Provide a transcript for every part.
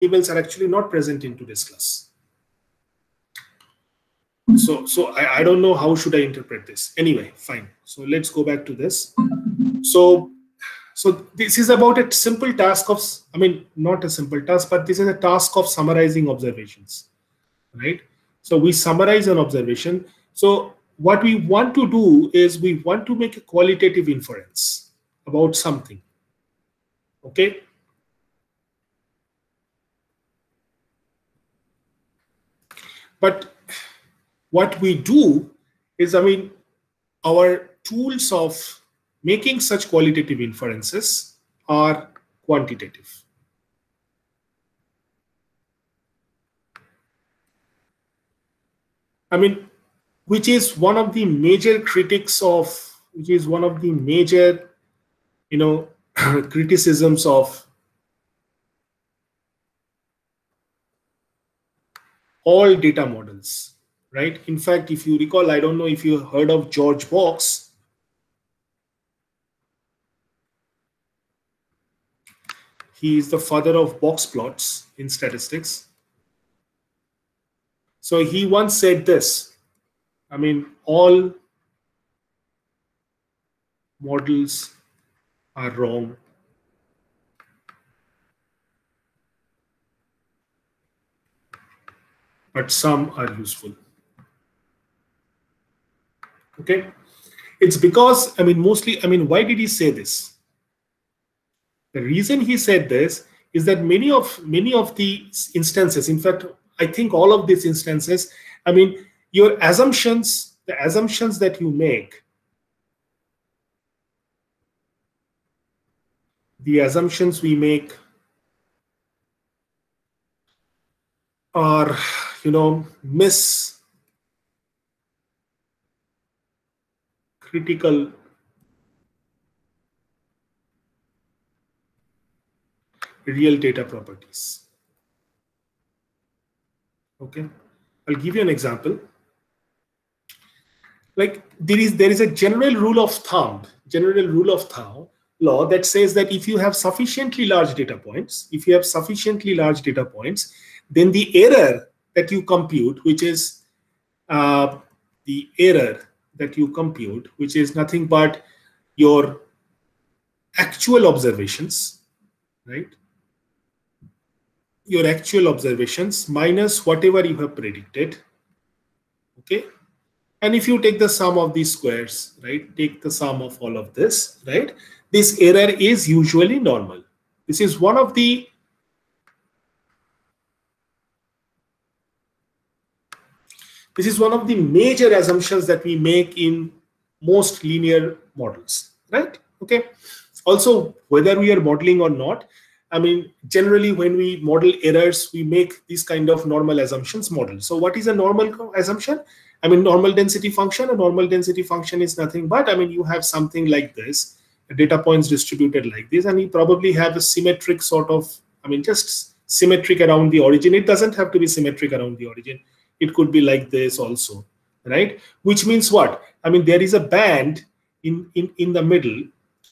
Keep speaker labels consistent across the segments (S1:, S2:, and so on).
S1: variables are actually not present in today's class. So I don't know how should I interpret this. Anyway, fine. So let's go back to this. So this is about a simple task of, I mean, not a simple task, but this is a task of summarizing observations, right? So we summarize an observation. So what we want to do is we want to make a qualitative inference about something, okay? But what we do is, I mean, our tools of making such qualitative inferences are quantitative. I mean, which is one of the major critics of, which is one of the major, criticisms of all data models, right? In fact, if you recall, I don't know if you heard of George Box. He is the father of box plots in statistics. So he once said this, I mean, all models are wrong. But some are useful. Okay. It's because, I mean, mostly, I mean, why did he say this? The reason he said this is that many of the instances, in fact, I think all of these instances, I mean, your assumptions, the assumptions that you make, the assumptions we make are, critical real data properties. Okay, I'll give you an example. Like there is a general rule of thumb law that says that if you have sufficiently large data points, then the error that you compute, which is nothing but your actual observations, right? Your actual observations minus whatever you have predicted, okay? And if you take the sum of these squares, right, take the sum of all of this, right, this error is usually normal. This is one of the major assumptions that we make in most linear models, right? Okay. Also, whether we are modeling or not, I mean, generally when we model errors, we make these kind of normal assumptions model. So what is a normal assumption? I mean, normal density function. A normal density function is nothing but, I mean, you have something like this, data points distributed like this, and you probably have a symmetric sort of, I mean, just symmetric around the origin. It doesn't have to be symmetric around the origin. It could be like this also, right? Which means what? I mean, there is a band in the middle,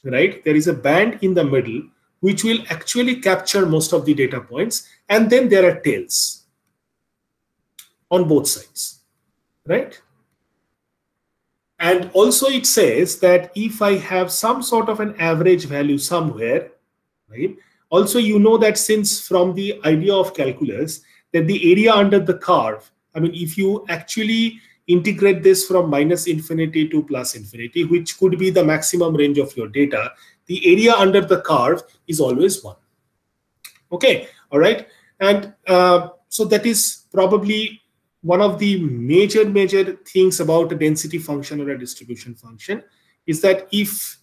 S1: right? There is a band in the middle which will actually capture most of the data points, and then there are tails on both sides, right? And also it says that if I have some sort of an average value somewhere, right? Also, you know that since from the idea of calculus, that the area under the curve, I mean, if you actually integrate this from minus infinity to plus infinity, which could be the maximum range of your data, the area under the curve is always 1. Okay, all right. And so that is probably one of the major things about a density function or a distribution function, is that if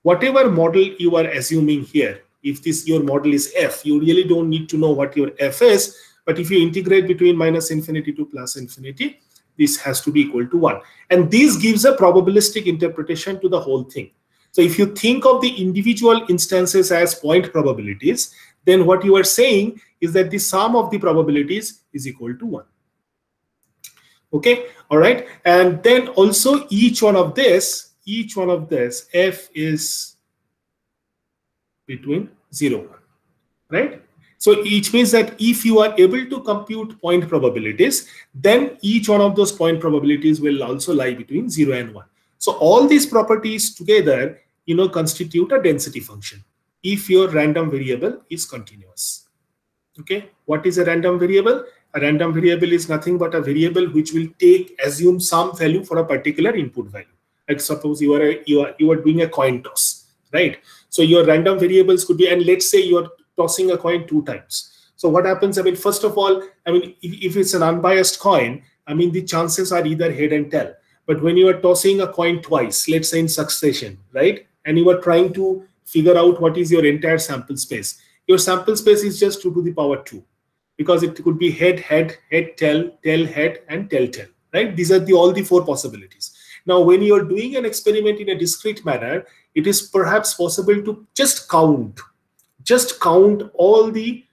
S1: whatever model you are assuming here, if your model is f, you really don't need to know what your f is, but if you integrate between minus infinity to plus infinity, this has to be equal to 1. And this gives a probabilistic interpretation to the whole thing. So if you think of the individual instances as point probabilities, then what you are saying is that the sum of the probabilities is equal to 1. Okay, all right. And then also each one of this, f is between 0 and 1, right? So each means that if you are able to compute point probabilities, then each one of those point probabilities will also lie between 0 and 1. So all these properties together, constitute a density function if your random variable is continuous. Okay, what is a random variable? A random variable is nothing but a variable which will assume some value for a particular input value. Like suppose you are doing a coin toss, right? So your random variables could be, and let's say you are tossing a coin 2 times. So what happens? I mean, first of all, I mean, if it's an unbiased coin, I mean, the chances are either head and tail. But when you are tossing a coin twice, let's say in succession, right? And you are trying to figure out what is your entire sample space. Your sample space is just 2 to the power 2, because it could be head, head, head, tail, tail, head, and tail, tail, right? These are all the 4 possibilities. Now, when you're doing an experiment in a discrete manner, it is perhaps possible to just count all the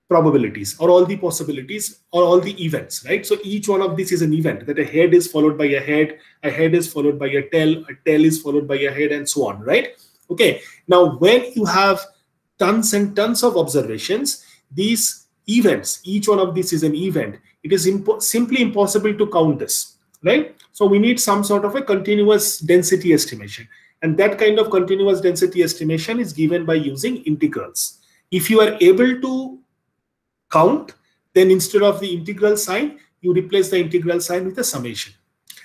S1: probabilities or all the possibilities or all the events, right? So each one of these is an event, that a head is followed by a head is followed by a tail is followed by a head, and so on, right? Okay, now when you have tons and tons of observations, these events, each one of these is an event, it is simply impossible to count this, right? So we need some sort of a continuous density estimation. And that kind of continuous density estimation is given by using integrals. If you are able to count, then instead of the integral sign, you replace the integral sign with a summation.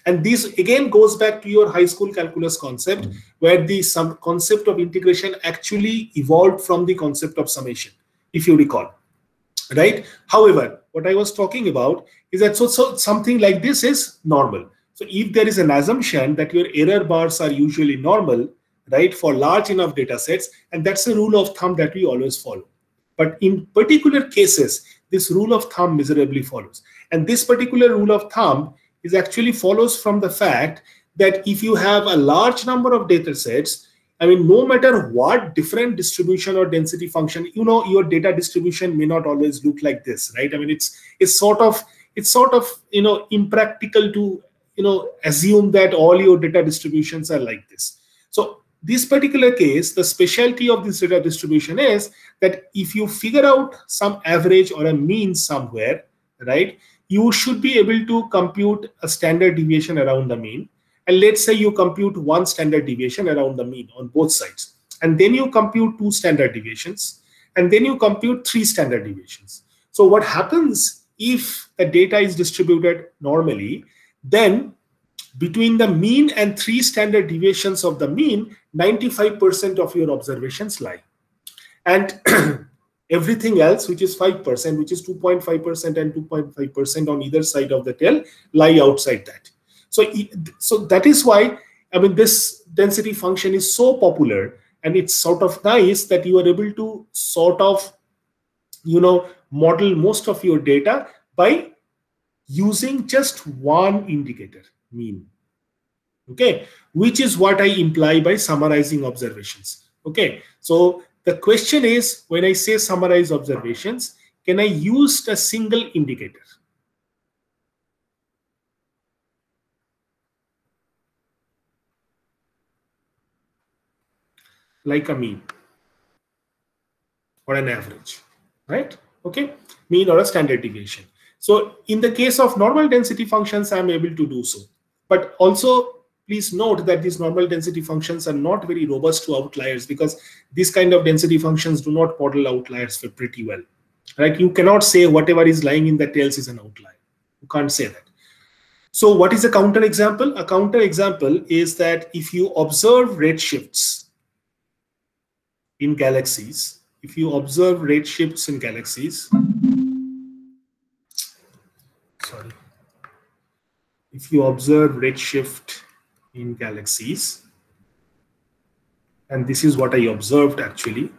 S1: And this again goes back to your high school calculus concept, where the concept of integration actually evolved from the concept of summation, if you recall, right? However, what I was talking about is that so something like this is normal. So if there is an assumption that your error bars are usually normal, right, for large enough data sets, and that's a rule of thumb that we always follow. But in particular cases, this rule of thumb miserably follows. And this particular rule of thumb is actually follows from the fact that if you have a large number of data sets, I mean, no matter what different distribution or density function, your data distribution may not always look like this, right? I mean, it's sort of impractical to assume that all your data distributions are like this. So this particular case, the specialty of this data distribution is that if you figure out some average or a mean somewhere, right, you should be able to compute a standard deviation around the mean. And let's say you compute 1 standard deviation around the mean on both sides. And then you compute 2 standard deviations. And then you compute 3 standard deviations. So what happens if the data is distributed normally, then between the mean and 3 standard deviations of the mean, 95% of your observations lie. And everything else, which is 5%, which is 2.5% and 2.5% on either side of the tail, lie outside that. So that is why, I mean, this density function is so popular, and it's sort of nice that you are able to sort of, model most of your data by using just one indicator, mean. Okay, which is what I imply by summarizing observations. Okay, so the question is, when I say summarize observations, can I use a single indicator? Like a mean or an average, right? Okay, mean or a standard deviation. So in the case of normal density functions, I'm able to do so. But also, please note that these normal density functions are not very robust to outliers, because these kind of density functions do not model outliers for pretty well, right? You cannot say whatever is lying in the tails is an outlier. You can't say that. So what is a counter example? A counter example is that if you observe redshifts in galaxies, if you observe redshifts in galaxies, if you observe redshift in galaxies, and this is what I observed actually,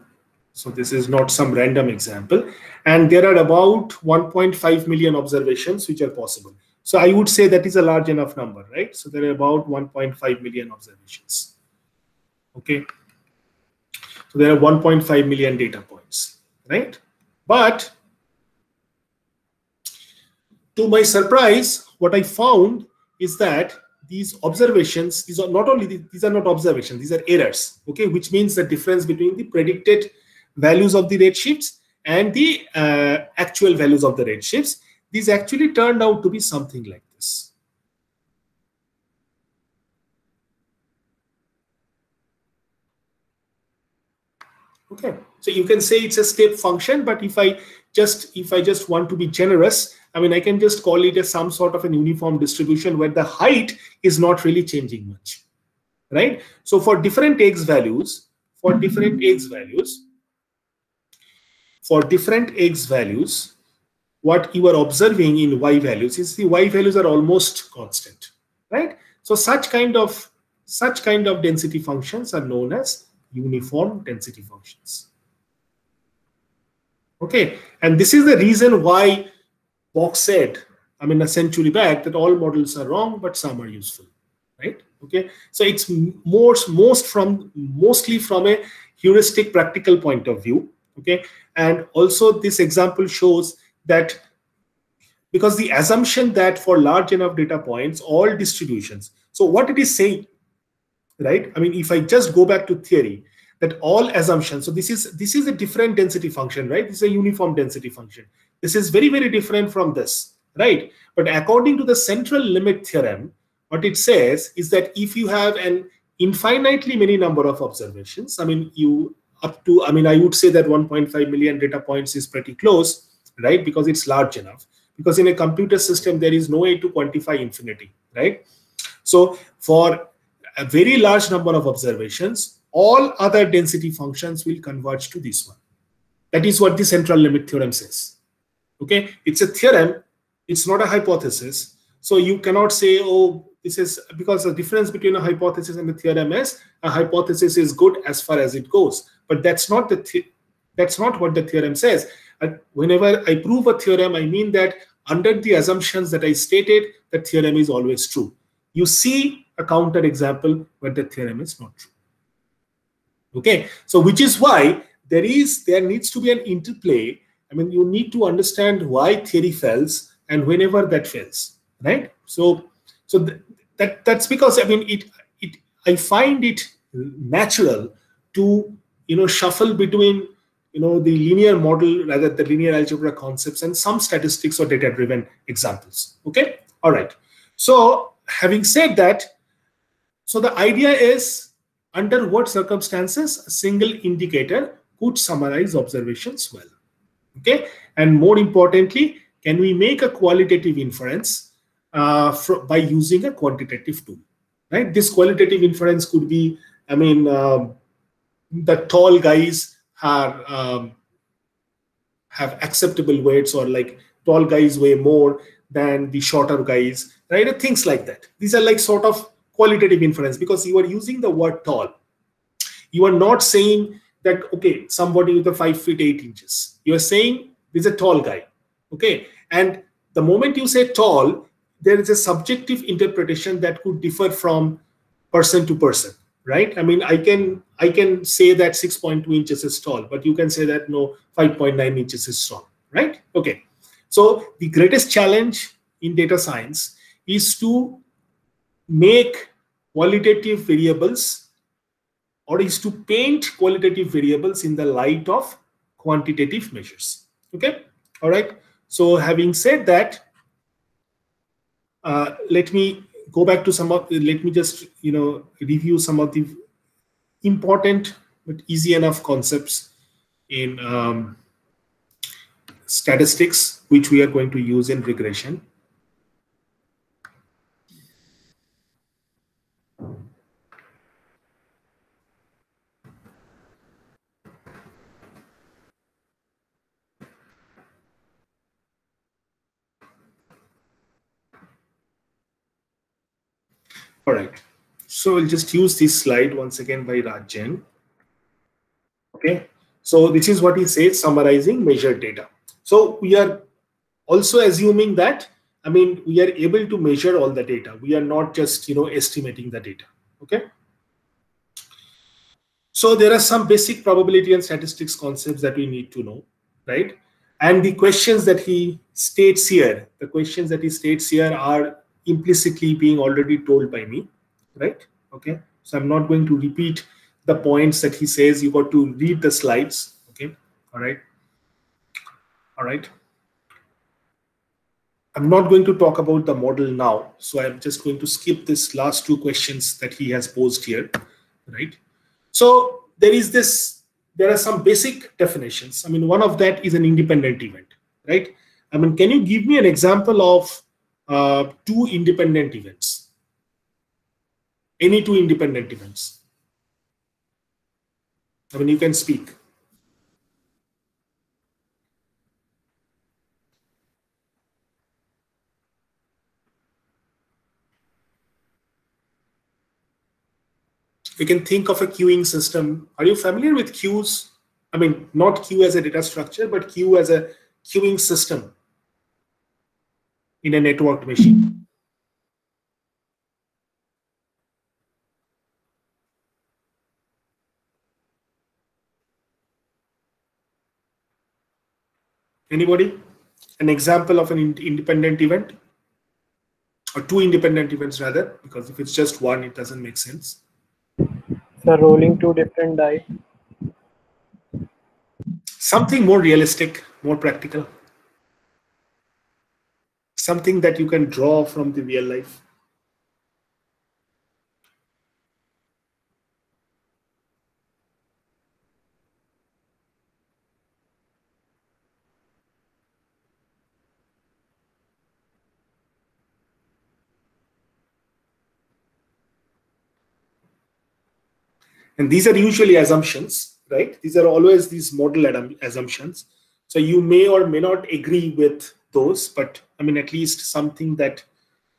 S1: so this is not some random example, and there are about 1.5 million observations which are possible. So I would say that is a large enough number, right? So there are about 1.5 million observations. Okay, so there are 1.5 million data points, right? But to my surprise, what I found is that these observations, these are not observations, these are errors, okay, which means the difference between the predicted values of the redshifts and the actual values of the redshifts, these actually turned out to be something like this. Okay, so you can say it's a step function, but if I just want to be generous, I mean, I can just call it as some sort of an uniform distribution where the height is not really changing much, right? So for different x values, what you are observing in y values is the y values are almost constant, right? So such kind of density functions are known as uniform density functions. Okay, and this is the reason why Box said, I mean, a century back, that all models are wrong, but some are useful, right? Okay, so it's mostly from a heuristic practical point of view. Okay, and also this example shows that because the assumption that for large enough data points, all distributions. So what it is saying, right? I mean, if I just go back to theory, that all assumptions. So this is a different density function, right? This is a uniform density function. This is very, very different from this, right? But according to the central limit theorem, what it says is that if you have an infinitely many number of observations, I mean, I would say that 1.5 million data points is pretty close, right? Because it's large enough. Because in a computer system, there is no way to quantify infinity, right? So for a very large number of observations, all other density functions will converge to this one. That is what the central limit theorem says. Okay, it's a theorem, it's not a hypothesis. So you cannot say, oh, this is because the difference between a hypothesis and a theorem is a hypothesis is good as far as it goes. But that's not what the theorem says. Whenever I prove a theorem, I mean that under the assumptions that I stated, the theorem is always true. You see a counter example where the theorem is not true. Okay, so which is why there needs to be an interplay. I mean, you need to understand why theory fails and whenever that fails, right? So that's because, I mean, I find it natural to shuffle between the linear model, rather the linear algebra concepts, and some statistics or data-driven examples. Okay, all right. So having said that, so the idea is, under what circumstances a single indicator could summarize observations well. Okay, and more importantly, can we make a qualitative inference by using a quantitative tool, right? This qualitative inference could be, I mean, the tall guys have acceptable weights, or like tall guys weigh more than the shorter guys, right? Things like that. These are like sort of qualitative inference, because you are using the word tall. You are not saying that, okay, somebody with a 5 feet 8 inches. You are saying this is a tall guy. Okay, and the moment you say tall, there is a subjective interpretation that could differ from person to person, right? I mean, I can say that 6.2 inches is tall, but you can say that no, 5.9 inches is tall, right? Okay, so the greatest challenge in data science is to make qualitative variables, or is to paint qualitative variables in the light of quantitative measures. Okay, all right. So having said that, let me go back to let me just review some of the important but easy enough concepts in statistics, which we are going to use in regression. All right, so we'll just use this slide once again by Rajan. Okay, so this is what he says, summarizing measured data. So we are also assuming that, I mean, we are able to measure all the data. We are not just estimating the data. Okay, so there are some basic probability and statistics concepts that we need to know, right? And the questions that he states here, are implicitly being already told by me, right? Okay, so I'm not going to repeat the points that he says. You got to read the slides. Okay, all right. All right. I'm not going to talk about the model now, so I'm just going to skip this last two questions that he has posed here, right? So there are some basic definitions. I mean, one of that is an independent event, right? I mean, can you give me an example of two independent events? Any two independent events? I mean, you can speak. You can think of a queuing system. Are you familiar with queues? I mean, not queue as a data structure, but queue as a queuing system in a networked machine. Anybody? An example of an independent event? Or two independent events rather, because if it's just one, it doesn't make sense.
S2: So rolling two different die.
S1: Something more realistic, more practical. Something that you can draw from the real life. And these are usually assumptions, right? These are always these model assumptions. So you may or may not agree with those, but I mean, at least something that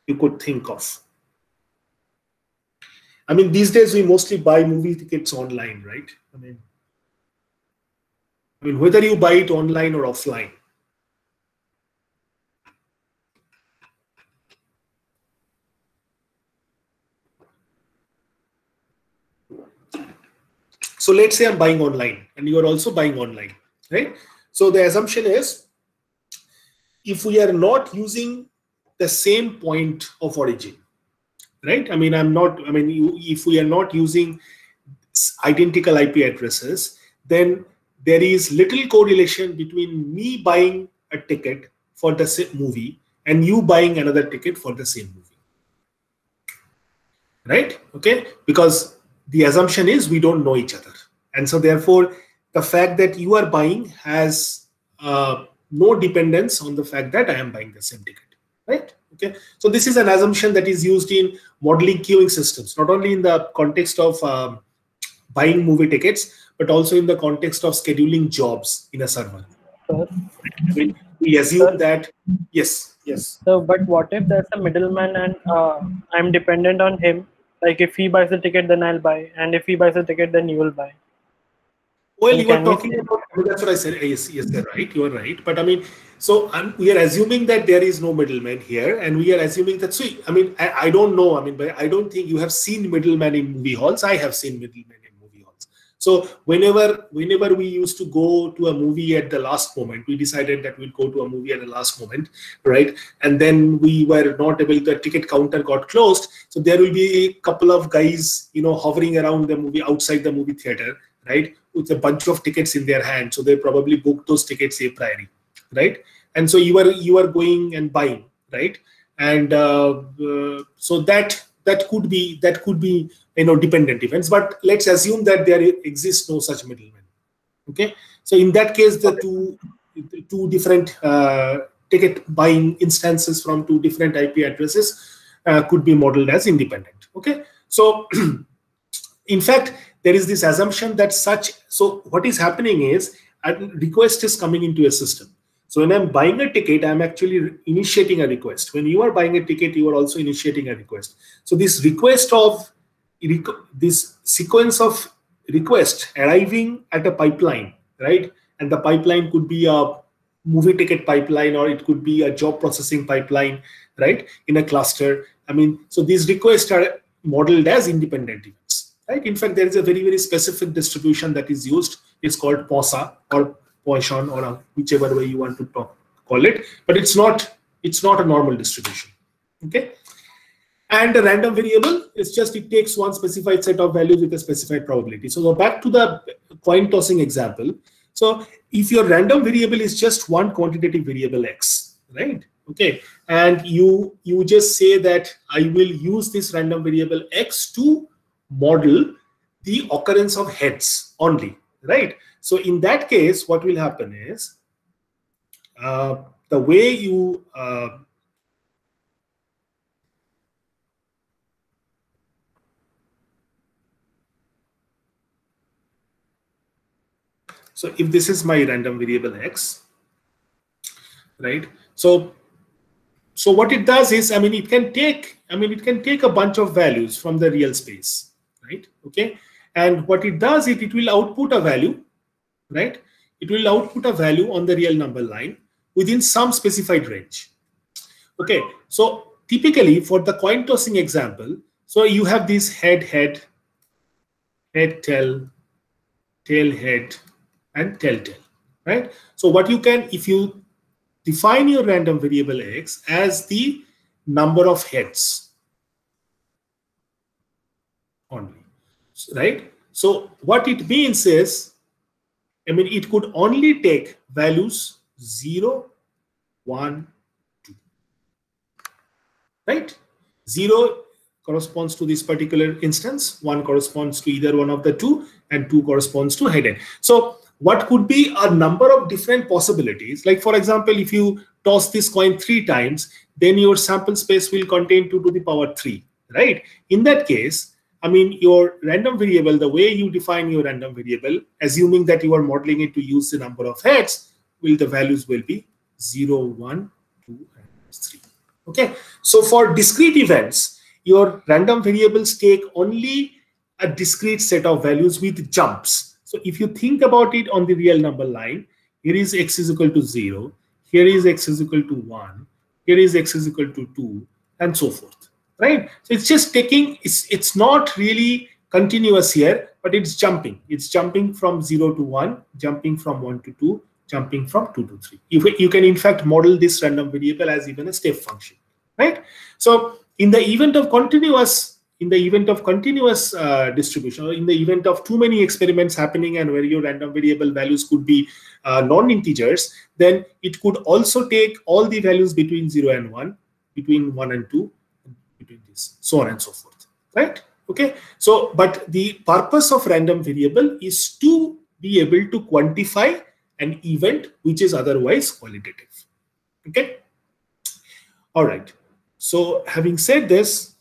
S1: you could think of. I mean, these days we mostly buy movie tickets online, right? I mean, whether you buy it online or offline. So let's say I'm buying online and you are also buying online, right? So the assumption is if we are not using the same point of origin, right? I mean, if we are not using identical IP addresses, then there is little correlation between me buying a ticket for the same movie and you buying another ticket for the same movie, right? Okay, because the assumption is we don't know each other, and so therefore the fact that you are buying has no dependence on the fact that I am buying the same ticket, right? Okay, so this is an assumption that is used in modeling queuing systems, not only in the context of buying movie tickets, but also in the context of scheduling jobs in a server. We assume that, yes.
S2: So, but what if there's a middleman and I'm dependent on him? Like if he buys the ticket, then I'll buy, and if he buys the ticket, then you will buy.
S1: Well, you are talking about, that's what I said. Yes, you're right. You are right. But I mean, so we are assuming that there is no middleman here, and we are assuming that. So I mean, I don't know. I mean, but I don't think you have seen middleman in movie halls. I have seen middleman in movie halls. So whenever we used to go to a movie at the last moment, we decided that we'd go to a movie at the last moment, right? And then we were not able. The ticket counter got closed, so there will be a couple of guys, hovering around the movie outside the movie theater, right, with a bunch of tickets in their hand. So they probably booked those tickets a priori, right? And so you are going and buying, right? And so that could be dependent events. But let's assume that there exists no such middleman. Okay, so in that case, the two different ticket buying instances from two different IP addresses could be modeled as independent. Okay, so in fact, there is this assumption that so what is happening is a request is coming into a system. So when I'm buying a ticket, I'm actually initiating a request. When you are buying a ticket, you are also initiating a request. So this this sequence of request arriving at a pipeline, right? And the pipeline could be a movie ticket pipeline, or it could be a job processing pipeline, right? In a cluster. I mean, so these requests are modeled as independent events, right? In fact, there is a very, very specific distribution that is used. It's called POSA or Poisson, or whichever way you want to call it, but it's not a normal distribution. Okay, and a random variable is just it takes one specified set of values with a specified probability. So back to the coin tossing example. So So if your random variable is just one quantitative variable x, right? Okay, and you just say that I will use this random variable x to model the occurrence of heads only, right? So in that case, what will happen is the way you so if this is my random variable x, right? So what it does is, it can take a bunch of values from the real space, right? Okay, and what it does is it will output a value, right? It will output a value on the real number line within some specified range. Okay, so typically for the coin tossing example, so you have this head, tail, head, and tail, right? So what you can, if you define your random variable x as the number of heads only, right? So what it means is, it could only take values 0, 1, 2, right? 0 corresponds to this particular instance, 1 corresponds to either one of the two, and 2 corresponds to head end. So what could be a number of different possibilities? Like for example, if you toss this coin 3 times, then your sample space will contain 2 to the power 3, right? In that case, your random variable, the way you define your random variable, assuming that you are modeling it to use the number of heads, the values will be 0, 1, 2, and 3. Okay, so for discrete events, your random variables take only a discrete set of values with jumps. So if you think about it on the real number line, here is x is equal to 0, here is x is equal to 1, here is x is equal to 2, and so forth, right? So it's just taking, it's not really continuous here, but it's jumping. It's jumping from 0 to 1, jumping from 1 to 2, jumping from 2 to 3. You can in fact model this random variable as even a step function, right? So in the event of continuous distribution, or in the event of too many experiments happening and where your random variable values could be non-integers, then it could also take all the values between 0 and 1, between 1 and 2, between this, so on and so forth, right? Okay, so but the purpose of random variable is to be able to quantify an event which is otherwise qualitative. Okay, all right. So having said this,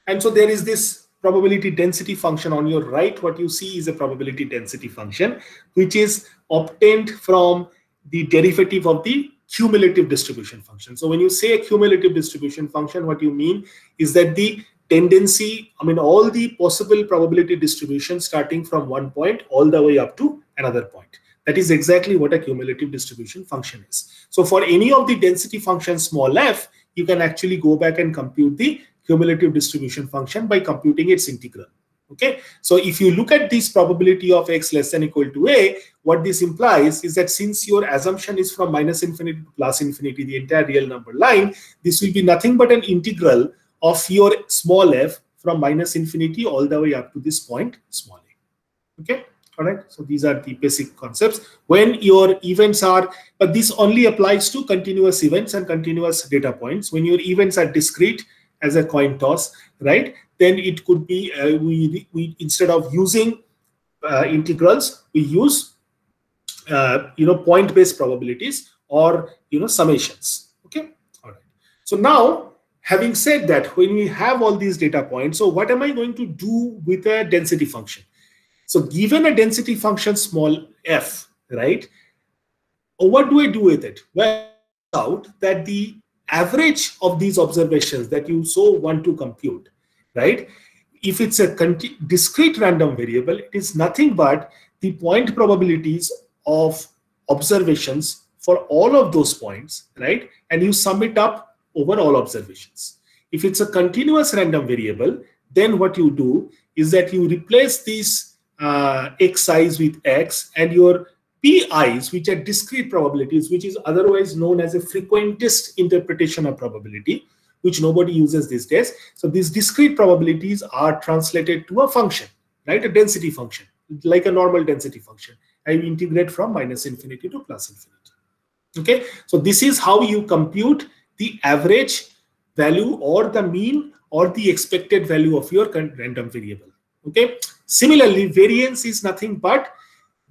S1: and so there is this probability density function on your right. What you see is a probability density function, which is obtained from the derivative of the cumulative distribution function. So when you say a cumulative distribution function, what you mean is that the tendency, all the possible probability distributions starting from one point all the way up to another point. That is exactly what a cumulative distribution function is. So for any of the density functions small f, you can actually go back and compute the cumulative distribution function by computing its integral. Okay, so if you look at this probability of x less than equal to a, what this implies is that since your assumption is from -∞ to +∞, the entire real number line, this will be nothing but an integral of your small f from -∞ all the way up to this point small a. Okay, all right. So these are the basic concepts. When your events are, but this only applies to continuous events and continuous data points. When your events are discrete, as a coin toss, right? Then it could be we instead of using integrals, we use point-based probabilities or summations. Okay, all right. So now, having said that, when we have all these data points, so what am I going to do with a density function? So given a density function small f, right? What do I do with it? Well, out that the average of these observations that you so want to compute, right? If it's a discrete random variable, it is nothing but the point probabilities of observations for all of those points, right? And you sum it up over all observations. If it's a continuous random variable, then what you do is that you replace these xi's with x, and your pi's, which are discrete probabilities, which is otherwise known as a frequentist interpretation of probability, which nobody uses these days. So these discrete probabilities are translated to a function, right? A density function, like a normal density function. I integrate from minus infinity to plus infinity. Okay, so this is how you compute the average value or the mean or the expected value of your random variable. Okay, similarly, variance is nothing but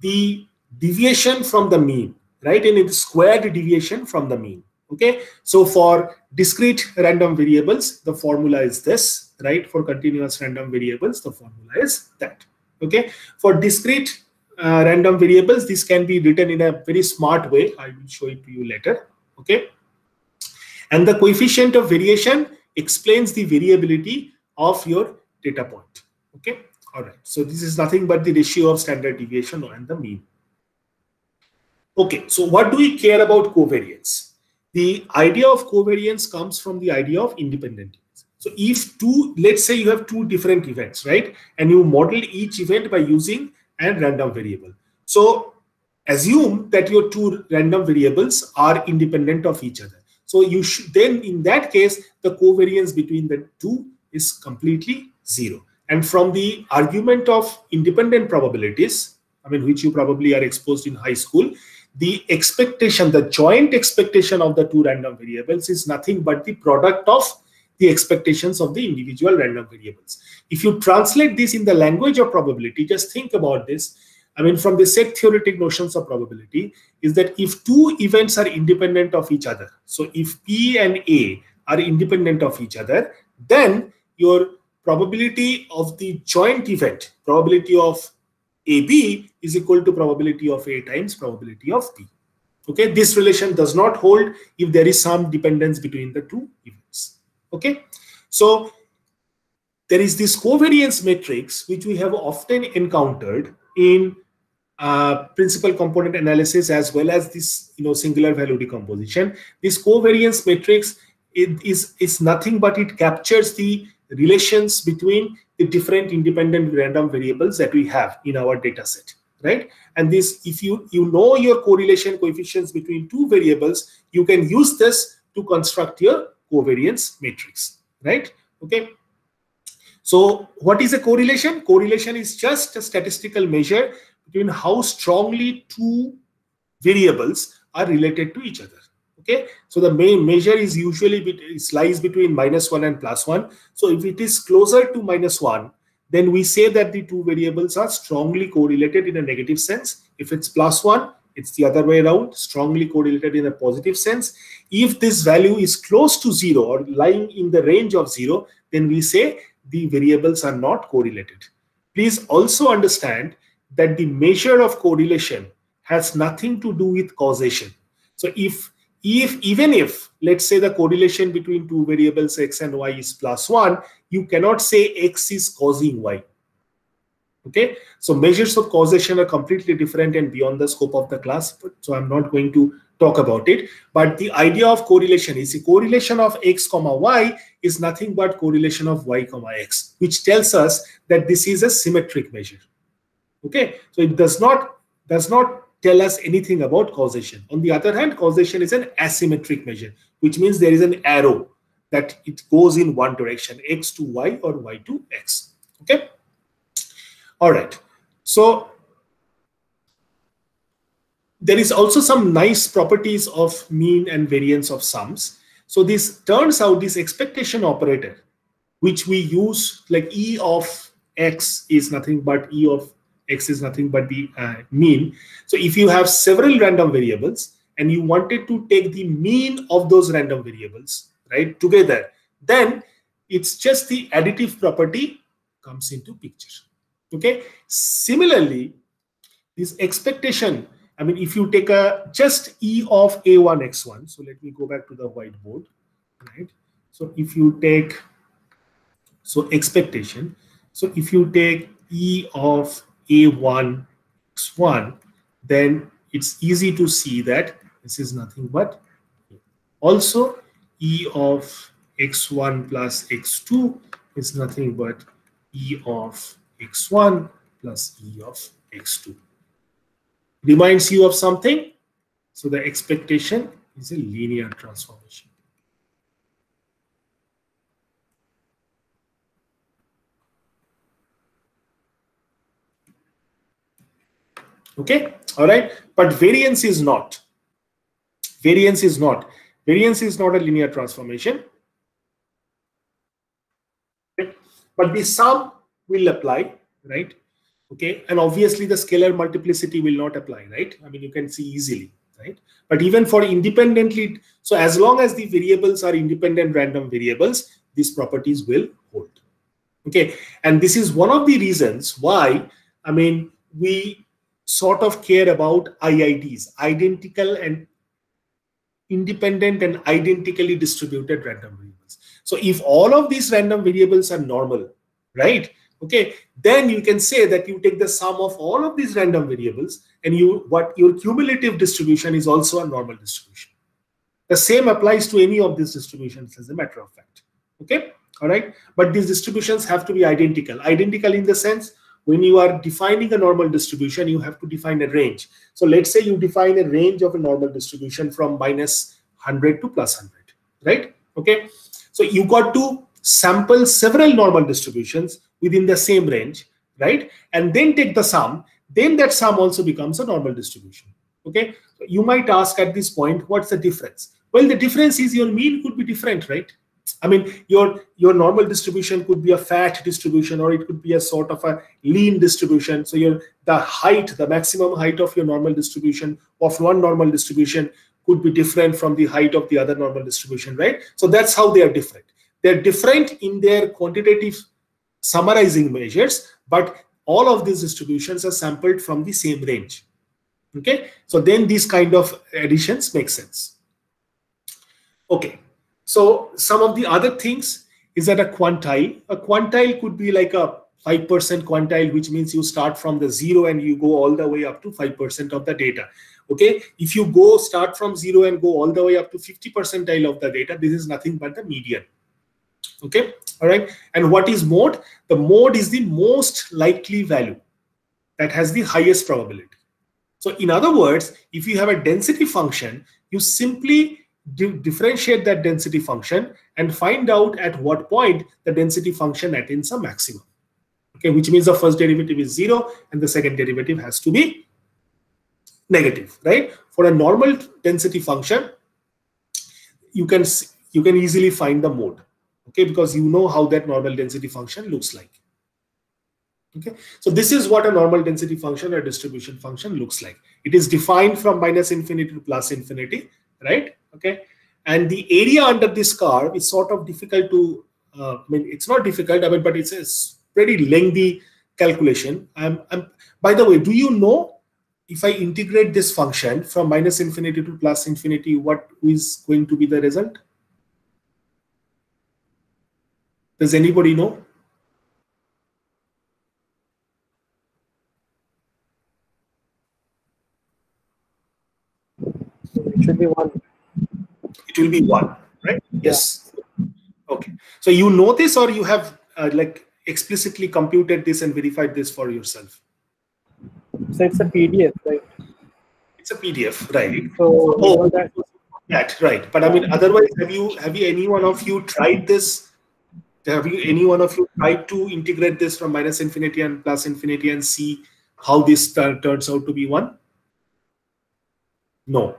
S1: the deviation from the mean, right? And it's squared deviation from the mean. Okay, so for discrete random variables, the formula is this, right? For continuous random variables, the formula is that. Okay, for discrete random variables, this can be written in a very smart way. I will show it to you later. Okay, and the coefficient of variation explains the variability of your data point. Okay, all right. So this is nothing but the ratio of standard deviation and the mean. Okay, so what do we care about covariance? The idea of covariance comes from the idea of independent events. So if let's say you have two different events, right? And you model each event by using a random variable. So assume that your two random variables are independent of each other. So you should then, in that case, the covariance between the two is completely zero. And from the argument of independent probabilities, I mean, which you probably are exposed in high school, the expectation, the joint expectation of the two random variables is nothing but the product of the expectations of the individual random variables. If you translate this in the language of probability, just think about this. I mean, from the set theoretic notions of probability, is that if two events are independent of each other, so if P and A are independent of each other, then your probability of the joint event, probability of AB is equal to probability of A times probability of B. Okay, this relation does not hold if there is some dependence between the two events. Okay, so there is this covariance matrix which we have often encountered in principal component analysis as well as this singular value decomposition. This covariance matrix is nothing but it captures the relations between the different independent random variables that we have in our data set, right? And this, if you know your correlation coefficients between two variables, you can use this to construct your covariance matrix, right? Okay. So what is a correlation? Correlation is just a statistical measure between how strongly two variables are related to each other. Okay, so the main measure is usually lies between -1 and +1. So if it is closer to -1, then we say that the two variables are strongly correlated in a negative sense. If it's +1, it's the other way around, strongly correlated in a positive sense. If this value is close to 0 or lying in the range of 0, then we say the variables are not correlated. Please also understand that the measure of correlation has nothing to do with causation. So even if, let's say, the correlation between two variables x and y is +1, you cannot say x is causing y. Okay, so measures of causation are completely different and beyond the scope of the class, so I'm not going to talk about it. But the idea of correlation is the correlation of x comma y is nothing but correlation of y comma x, which tells us that this is a symmetric measure. Okay, so it does not tell us anything about causation. On the other hand, causation is an asymmetric measure, which means there is an arrow that it goes in one direction, x to y or y to x. Okay. All right. So there is also some nice properties of mean and variance of sums. So this turns out this expectation operator, which we use, like E of x is nothing but E of x is nothing but the mean. So if you have several random variables and you wanted to take the mean of those random variables, right, together, then it's just the additive property comes into picture. Okay. Similarly, this expectation, I mean, if you take just E of A1 x1, so let me go back to the whiteboard, right? So if you take, so expectation, so if you take E of A1 x1, then it's easy to see that this is nothing but also E of x1 plus x2 is nothing but E of x1 plus E of x2. Reminds you of something? So the expectation is a linear transformation. Okay, all right. But variance is not. Variance is not. Variance is not a linear transformation. Okay? But the sum will apply, right? Okay, and obviously the scalar multiplicity will not apply, right? I mean, you can see easily, right? But even for independently, so as long as the variables are independent random variables, these properties will hold. Okay, and this is one of the reasons why, I mean, we sort of care about IIDs, identical and independent and identically distributed random variables. So if all of these random variables are normal, right? Okay, then you can say that you take the sum of all of these random variables and your cumulative distribution is also a normal distribution. The same applies to any of these distributions, as a matter of fact. Okay, all right. But these distributions have to be identical. Identical in the sense, when you are defining a normal distribution, you have to define a range. So let's say you define a range of a normal distribution from minus 100 to plus 100, right? Okay. So you got to sample several normal distributions within the same range, right? And then take the sum. Then that sum also becomes a normal distribution. Okay. So you might ask at this point, what's the difference? Well, the difference is your mean could be different, right? I mean, your normal distribution could be a fat distribution, or it could be a sort of a lean distribution. So the maximum height of your normal distribution of one normal distribution could be different from the height of the other normal distribution, right? So that's how they are different. They're different in their quantitative summarizing measures, but all of these distributions are sampled from the same range. Okay, so then these kind of additions make sense. Okay. So some of the other things is that a quantile could be like a 5% quantile, which means you start from the 0 and you go all the way up to 5% of the data. Okay, if you start from 0 and go all the way up to 50 percentile of the data, this is nothing but the median. Okay, all right. And what is mode? The mode is the most likely value that has the highest probability. So in other words, if you have a density function, you simply differentiate that density function and find out at what point the density function attains a maximum. Okay, which means the first derivative is 0 and the second derivative has to be negative, right? For a normal density function, you can easily find the mode, okay, because you know how that normal density function looks like. Okay, so this is what a normal density function or distribution function looks like. It is defined from minus infinity to plus infinity, right? Okay, and the area under this curve is sort of difficult to, I mean, it's not difficult, I mean, but it's a pretty lengthy calculation. By the way, do you know if I integrate this function from minus infinity to plus infinity, what is going to be the result? Does anybody know?
S2: It should be 1.
S1: It will be 1, right? Yes. Yeah. Okay. So you know this, or you have like explicitly computed this and verified this for yourself?
S2: So it's a PDF, right?
S1: It's a PDF, right?
S2: So
S1: oh, that right. But I mean, otherwise, have you any one of you tried this? Have you any one of you tried to integrate this from minus infinity and plus infinity and see how this turns out to be 1? No,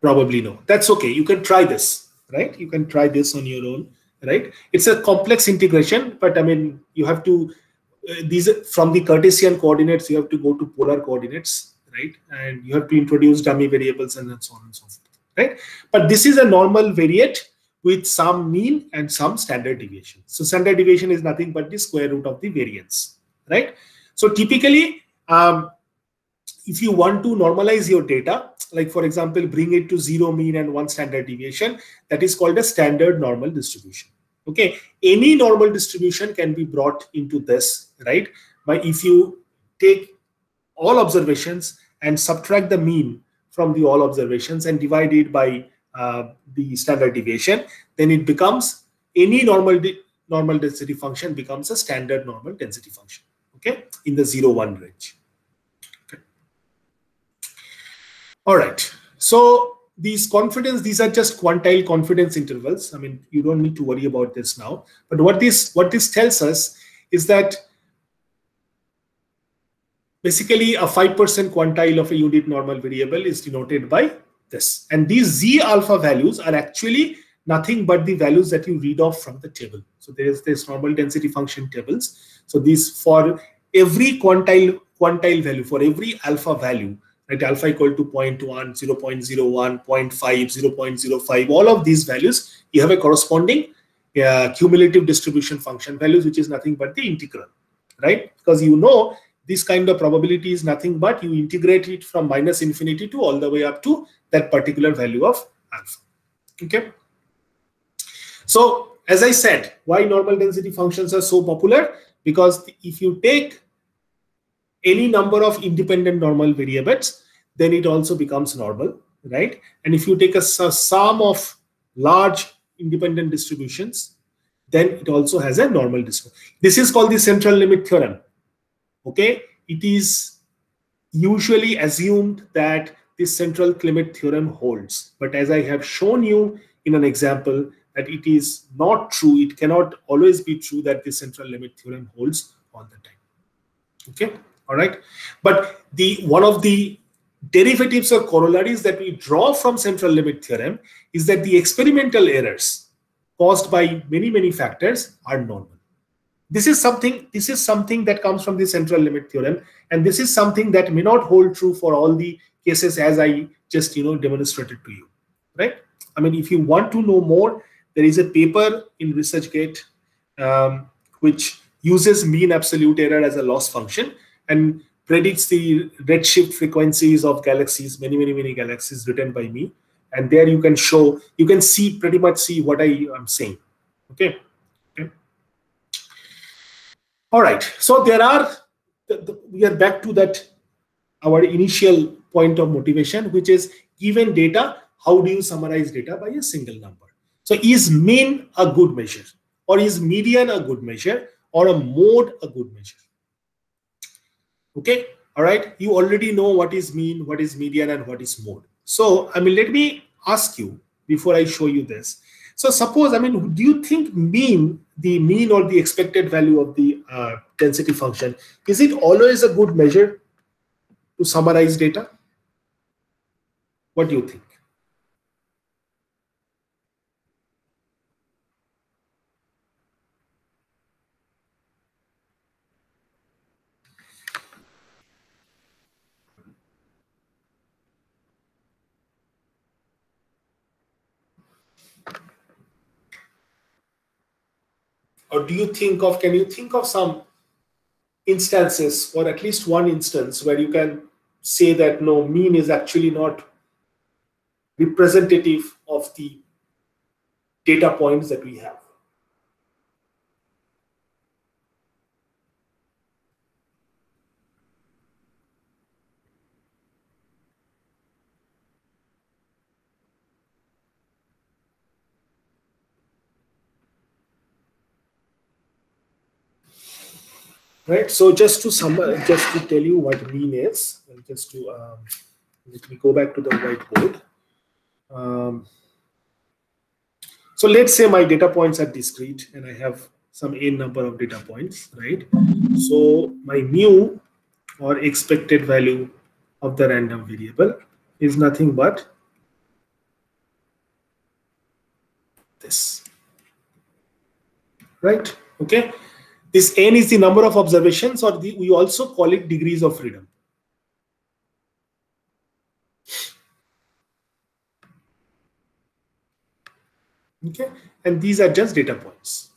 S1: probably no. That's okay. You can try this, right? You can try this on your own, right? It's a complex integration, but I mean, you have to, these from the Cartesian coordinates, you have to go to polar coordinates, right? And you have to introduce dummy variables and so on and so forth, right? But this is a normal variate with some mean and some standard deviation. So standard deviation is nothing but the square root of the variance, right? So typically, if you want to normalize your data, like for example, bring it to 0 mean and 1 standard deviation, that is called a standard normal distribution. Okay, any normal distribution can be brought into this, right? But if you take all observations and subtract the mean from the all observations and divide it by the standard deviation, then it becomes any normal density function becomes a standard normal density function, okay, in the 0-1 range. Okay. All right, so these are just quantile confidence intervals. I mean, you don't need to worry about this now, but what this tells us is that Basically, a 5% quantile of a unit normal variable is denoted by this. And these Z alpha values are actually nothing but the values that you read off from the table. So there is this normal density function tables. So these for every quantile value, for every alpha value, right, alpha equal to 0.1, 0.01, 0.5, 0.05, all of these values, you have a corresponding cumulative distribution function values, which is nothing but the integral, right? Because you know this kind of probability is nothing but you integrate it from minus infinity to all the way up to that particular value of alpha. Okay. So as I said, why normal density functions are so popular? Because if you take any number of independent normal variables, then it also becomes normal, right? And if you take a sum of large independent distributions, then it also has a normal distribution. This is called the central limit theorem. Okay, it is usually assumed that this central limit theorem holds, but as I have shown you in an example, that it is not true. It cannot always be true that the central limit theorem holds all the time. Okay, all right. But one of the derivatives or corollaries that we draw from central limit theorem is that the experimental errors caused by many factors are normal. This is something that comes from the central limit theorem, and this is something that may not hold true for all the cases as I just demonstrated to you, right? I mean, if you want to know more, there is a paper in ResearchGate which uses mean absolute error as a loss function and predicts the redshift frequencies of galaxies, many galaxies, written by me. And there you can see pretty much what I am saying. Okay. All right, so we are back to that, our initial point of motivation, which is given data, how do you summarize data by a single number? So is mean a good measure, or is median a good measure, or a mode a good measure? Okay, all right, you already know what is mean, what is median, and what is mode. So, I mean, let me ask you before I show you this. So suppose, I mean, do you think the mean or the expected value of the density function, is it always a good measure to summarize data? What do you think? Or can you think of some instances, or at least one instance, where you can say that no, mean is actually not representative of the data points that we have? Right. So just to tell you what mean is, and just to let me go back to the whiteboard. So let's say my data points are discrete and I have some n number of data points, right? So my mu, or expected value of the random variable, is nothing but this, right? Okay. This n is the number of observations, or we also call it degrees of freedom. Okay, and these are just data points.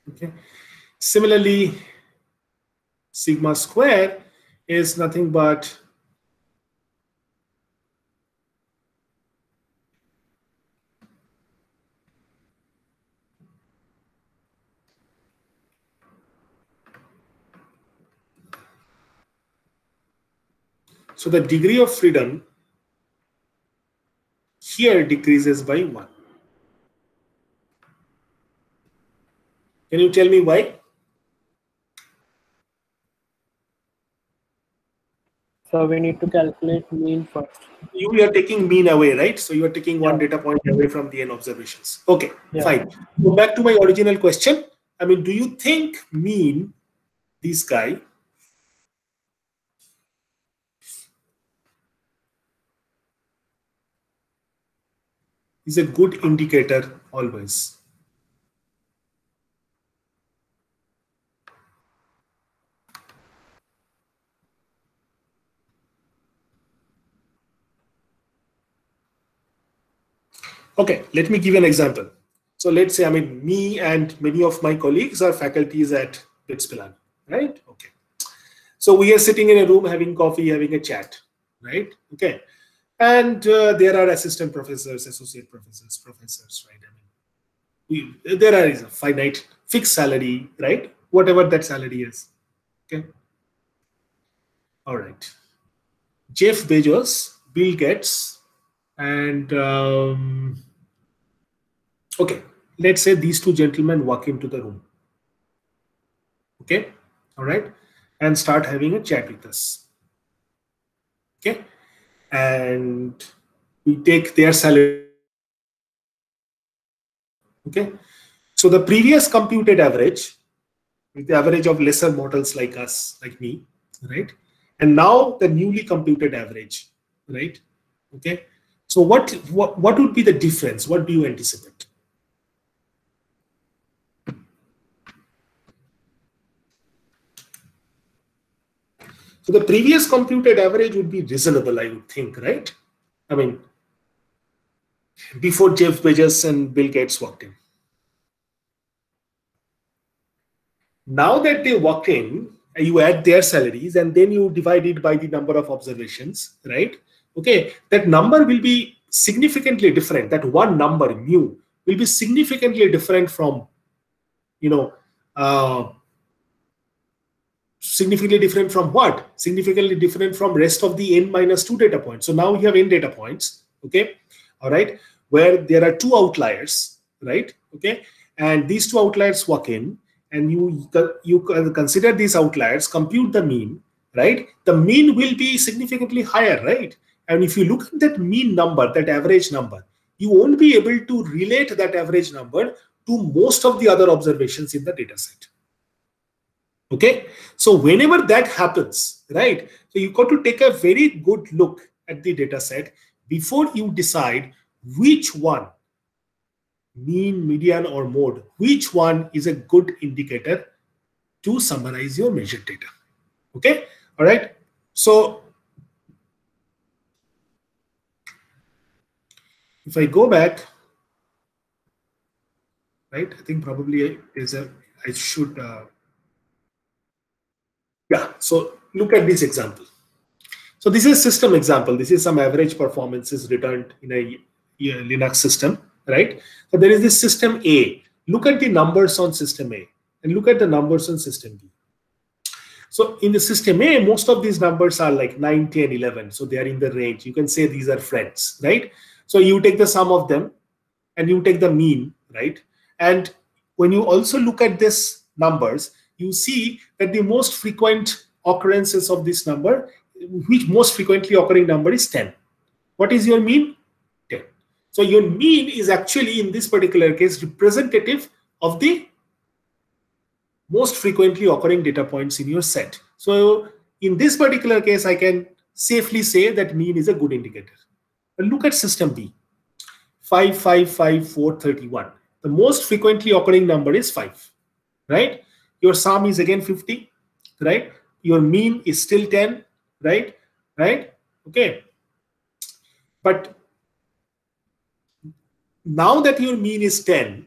S1: Okay, similarly, sigma square is nothing but so the degree of freedom here decreases by 1. Can you tell me why?
S2: So we need to calculate mean first.
S1: You are taking mean away, right? So you are taking one
S2: Yeah.
S1: data point away from the n observations. Okay,
S2: Yeah.
S1: fine. Go back to my original question. I mean, do you think mean, this guy, is a good indicator always? Okay, let me give you an example. So let's say, I mean, me and many of my colleagues are faculties at Pittsburgh, right? Okay. So we are sitting in a room having coffee, having a chat, right? Okay. And there are assistant professors, associate professors, right? I mean, there is a finite fixed salary, right? Whatever that salary is. Okay. All right. Jeff Bezos, Bill Gates, and okay, let's say these two gentlemen walk into the room. Okay. All right. And start having a chat with us. Okay. And we take their salary. Okay. So the previous computed average, with the average of lesser mortals like us, like me, right? And now the newly computed average, right? Okay. So what would be the difference? What do you anticipate? So the previous computed average would be reasonable, I would think, right? I mean, before Jeff Bezos and Bill Gates walked in. Now that they walk in, you add their salaries and then you divide it by the number of observations, right? Okay, that number will be significantly different. That one number, mu, will be significantly different from, you know, significantly different from what? Significantly different from rest of the n minus 2 data points. So now you have n data points, okay? All right, where there are two outliers, right? Okay, and these two outliers walk in, and you consider these outliers, compute the mean, right? The mean will be significantly higher, right? And if you look at that mean number, that average number, you won't be able to relate that average number to most of the other observations in the data set. Okay, so whenever that happens, right, so you got to take a very good look at the data set before you decide which one, mean, median, or mode, which one is a good indicator to summarize your measured data. Okay, all right. So if I go back, right, I think probably I should, yeah. So look at this example. So this is a system example. This is some average performances returned in a Linux system, right? So there is this system A. Look at the numbers on system A and look at the numbers on system B. So in the system A, most of these numbers are like 9, 10, 11. So they are in the range. You can say these are friends, right? So you take the sum of them and you take the mean, right? And when you also look at these numbers, you see that the most frequent occurrences of this number, which most frequently occurring number is 10. What is your mean? 10. So your mean is actually in this particular case representative of the most frequently occurring data points in your set. So in this particular case, I can safely say that mean is a good indicator. But look at system B, 5, 5, 5, 4, 31. The most frequently occurring number is 5, right? Your sum is again 50, right? Your mean is still 10, right? Right? Okay. But now that your mean is 10,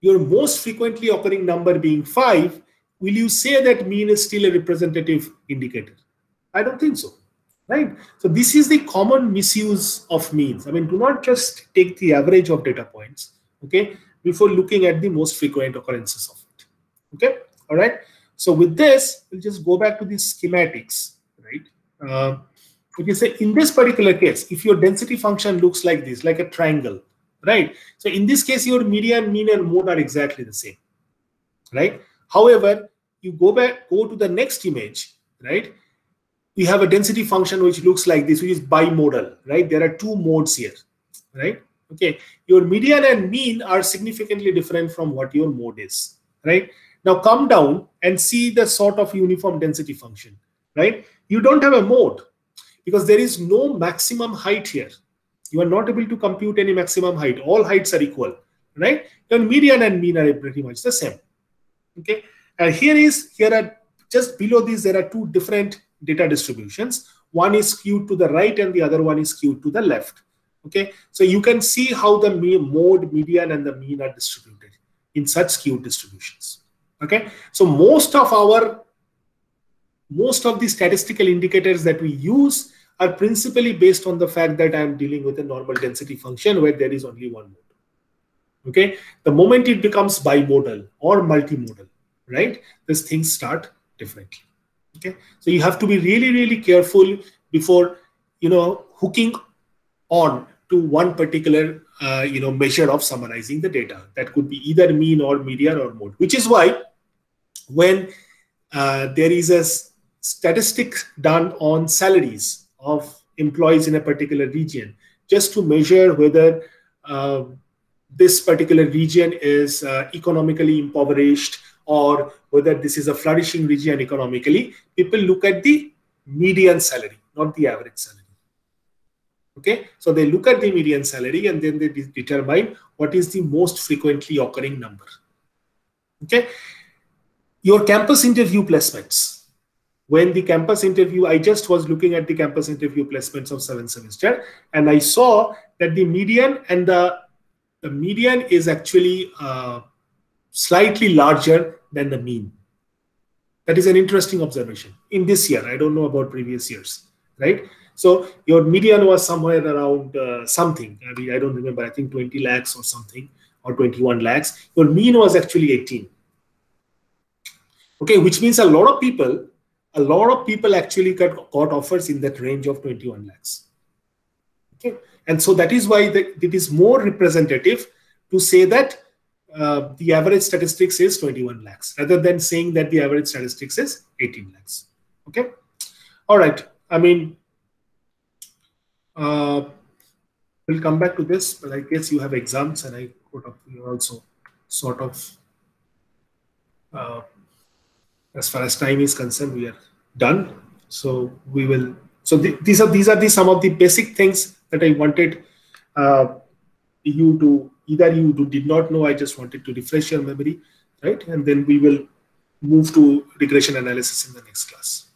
S1: your most frequently occurring number being 5, will you say that mean is still a representative indicator? I don't think so, right? So this is the common misuse of means. I mean, do not just take the average of data points, okay, before looking at the most frequent occurrences of it, okay? All right. So with this, we'll just go back to the schematics, right? You can say in this particular case, if your density function looks like this, like a triangle, right? So in this case, your median, mean, and mode are exactly the same, right? However, you go to the next image, right? we have a density function which looks like this, which is bimodal, right? There are two modes here, right? Okay, your median and mean are significantly different from what your mode is, right? Now come down and see the sort of uniform density function, right? You don't have a mode because there is no maximum height here. You are not able to compute any maximum height. All heights are equal, right? Your median and mean are pretty much the same. Okay, and here are just below this, there are two different data distributions. One is skewed to the right and the other one is skewed to the left. Okay, so you can see how the mode, median, and the mean are distributed in such skewed distributions. Okay, so most of the statistical indicators that we use are principally based on the fact that I am dealing with a normal density function where there is only one mode. Okay, the moment it becomes bimodal or multimodal, right, these things start differently. Okay, so you have to be really, really careful before, you know, hooking on to one particular measure of summarizing the data. That could be either mean or median or mode, which is why when there is a statistic done on salaries of employees in a particular region, just to measure whether this particular region is economically impoverished or whether this is a flourishing region economically, people look at the median salary, not the average salary. Okay, so they look at the median salary and then they determine what is the most frequently occurring number. Okay, your campus interview placements. When the campus interview, I just was looking at the campus interview placements of 7th semester, and I saw that the median and the median is actually slightly larger than the mean. That is an interesting observation in this year. I don't know about previous years, right? So your median was somewhere around something. I mean, I don't remember. I think 20 lakhs or something, or 21 lakhs. Your mean was actually 18. Okay, which means a lot of people actually got offers in that range of 21 lakhs. Okay, and so that is why it is more representative to say that the average statistics is 21 lakhs rather than saying that the average statistics is 18 lakhs. Okay, all right. I mean, we'll come back to this, but I guess you have exams, and I put up you also sort of. As far as time is concerned, we are done. So we will. So these are some of the basic things that I wanted you to did not know. I just wanted to refresh your memory, right? And then we will move to regression analysis in the next class.